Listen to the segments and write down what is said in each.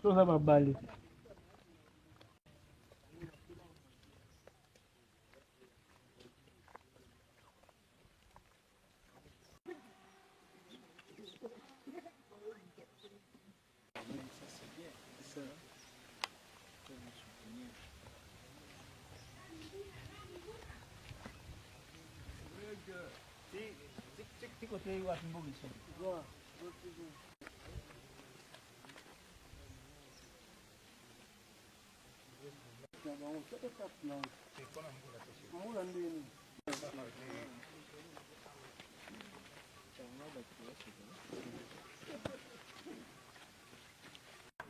toza babale.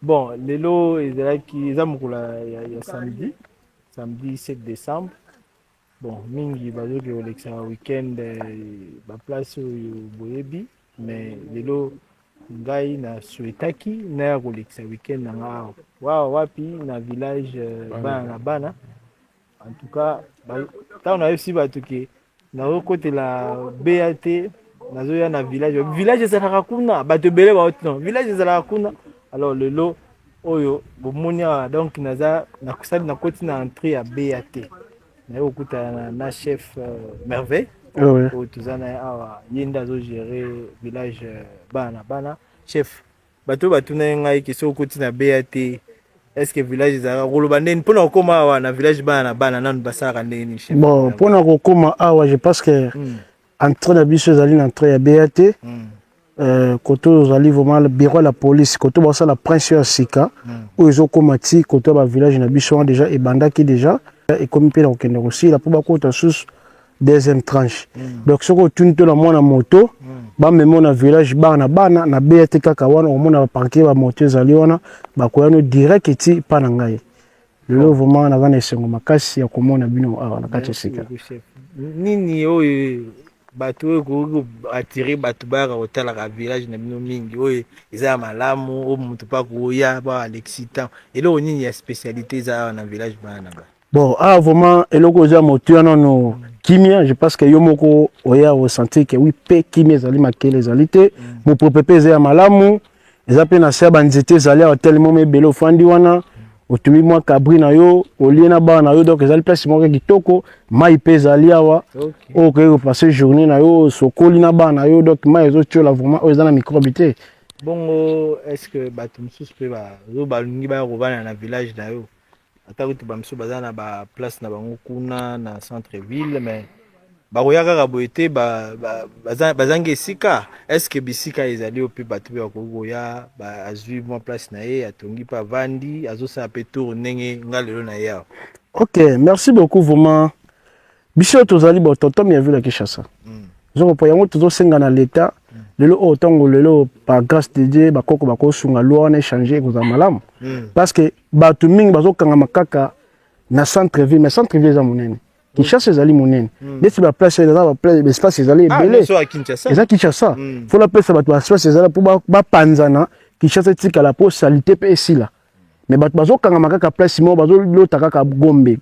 Bon, lelo eza mokula ya samedi 7 décembre. Bon, mingi bazoki kolekisa weekend ba place oyo boyebi, mais lelo ngai na souhaitaki na ya kolekisa weekend na nga awa wapi na village bana na bana. En tout cas, tant na yosi bato ke nazokotela BAT nazoya na village ezalaka kuna bato ebele baotina village ezalaka kuna. Alors lelo oyo bomoni awa donc naza nakusali nakoti na entrée ya BAT na okutana na chef Merveille oyo toza na ye awa ye nde azogere village bana chef bato batuna ye ngai ke soki okoti na BAT est-ce que village ezalaka koloba ndeni mpona kokóma awa na village bana nanu basalaka ndeni chef? Bon, mpona kokóma awa je pense que entrée na biso ezali na entrée ya BAT. Côté ozali vraiment le bureau de la police côté bossa la prince ya sika oyo ezokoma ti côté ba village na biso déjà ebandaki déjà et comme pe na kokende aussi la pour bakota sous deuxième tranche. Donc soko otuni to na mwana moto bamema na village bana na BAT kaka wana omona ba parquer ba moto ezali wana bakoyano direct eti pa na ngai lelo vraiment na vana esengo makasi ya komona bino awa na kati sika nini oyo bato ko attirer bato ba kotalaka village na bino mingi oyo eza malamu o mutu pa koya ba l'excitant elo nini ya spécialité za na village bana ba. Bon, vraiment eloko za moto na no kimia je pense que yo moko oya au sentir que oui pe kimia zali makele zali te mo propepe za malamu eza pe na se banzete zali a tellement me belo fandi wana otumi mwa kabri na yo olie na ba na yo donc ezali place moko kitoko mai pe zali awa o ko passer journée na yo sokoli na ba na yo donc mai ezo tiola vraiment o ezana microbe te. Bongo est-ce que bato msusu pe ba zo balungi ba kovana na village na yo ata kuti ba msusu bazana ba place na bango kuna na centre ville mais bakoyaka ka boete bazangi esika est-ce que bisika ezali ope bato pe bakokoya ba azwi mwa place na ye atongi pa vandi azosala pe tour ndenge nga lelo na ye awa. Ok, merci beaucoup vraiment biso tozali bo tonton ya ville ya Kinshasa zoko po yango tozosenga na l'état lelo otongo lelo par grâce de Dieu bakoko bakosunga loi na changer koza malamu parce que bato mingi bazokanga makaka na centre ville mais centre ville za monene Kinshasa ezali monene neti ba place ezala ba place espace ezali ebele eza Kinshasa faut la place bato ba espace ezala pour ba panzana Kinshasa tikala po salité pe esila mais bato bazokanga makaka place mo bazolota kaka gombe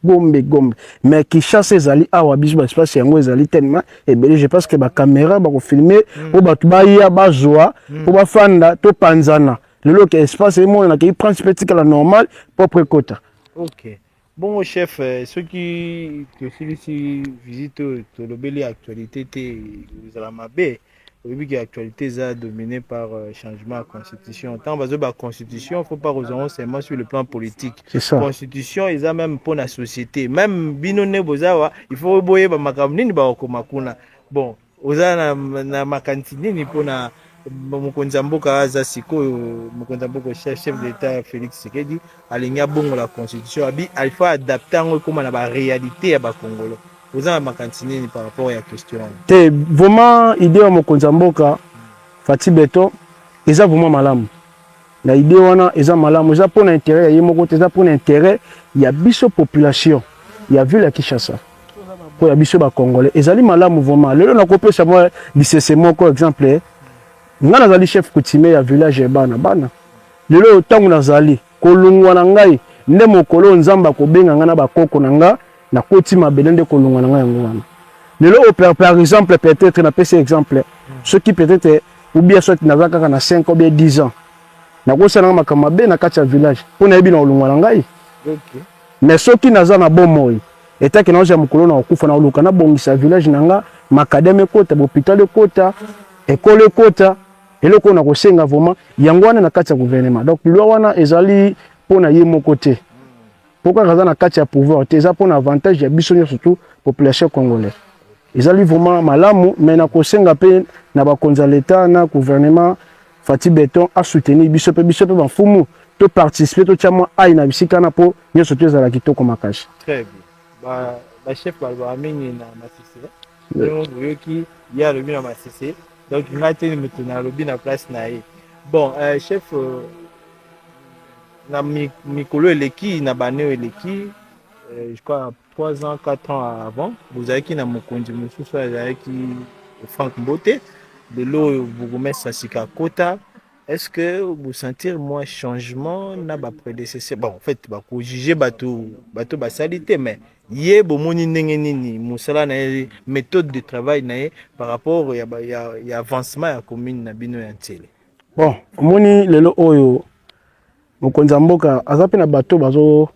mais Kinshasa ezali awa biso ba espace yango ezali tellement ebele je pense que ba caméra ba ko filmer po bato ba ya ba joa po ba fanda to panzana lelo que espace mo na ki principe tikala normal propre kota. OK. Bon chef, ceux qui visitent la actualité de la Mabé, oui que l'actualité est dominée par changement de constitution. Tant que la constitution, il ne faut pas raisonner seulement sur le plan politique. C'est ça. La constitution est même pour la société. Même binone bozawa, il faut boyer ba makamni ba okomakuna. Bon, oza na makantini ni pour na mokonzi mboka aza sikoyo mokonzi mboka chef d'état Félix Tshisekedi alinya bongo la constitution abi il faut adapter ngo comme na ba réalité ya ba congolais oza makantini par rapport à la question te vraiment idée ya mokonzi mboka Fati Beto eza vraiment malamu na idée wana eza malamu eza pour intérêt ya yemoko eza pour intérêt ya biso population ya ville ya Kinshasa pour ya biso ba congolais ezali malamu vraiment lelo na kopesa moi lisese moko exemple nga nazali chef coutumier ya village bana lelo tangu nazali kolungwa na ngai nde mokolo nzamba kobenga nga na bakoko na nga na koti mabele nde kolungwa na ngai yango wana lelo par exemple peut-être na pese exemple ceux qui peut-être ou bien ceux qui n'avaient kaka na 5 ou bien 10 ans nakosala makambo mabe na kati ya village mpo nayebi na olongwa na ngai. Mais soki naza na bomoi etaki naoza mokolo na okufa na oluka nabongisa village na nga makadame ekota bohôpital ekota ekolo ekota eloko oyo nakosenga vraiment yango wana na kati ya gouvernement. Donc loi wana ezali mpo na ye moko te mpo kaka aza na kati ya pouvoir te eza mpo na avantage ya biso nyonso surtout population congolaise. Ezali vraiment malamu mais nakosenga mpe na bakonzi ya l'État na gouvernement Fati Beton a soutenir biso mpe bafumu to participer to tia mwa ai na bisika na po nyonso to ezala kitoko makasi. Très bien. Ba chef ba mingi na Masisi. Donc yoki ya lobi na Masisi. Donc ngate ni mutu na lobi na place na ye. Bon, chef na mikolo eleki na baneo eleki je crois 3 ans 4 ans avant vous avez qui na mokonzi mususu avec Franck Mbote de l'eau vous remettre Sika Kota. Est-ce que vous sentez moins changement na ba prédécesseur? Bon, en fait, ba ko juger bato ba salité mais yé bomoni ndenge nini musala na méthode de travail na par rapport ya avancement ya commune na bino ya Ntele. Bon, moni lelo oyo mokonzi mboka azape na bato bazo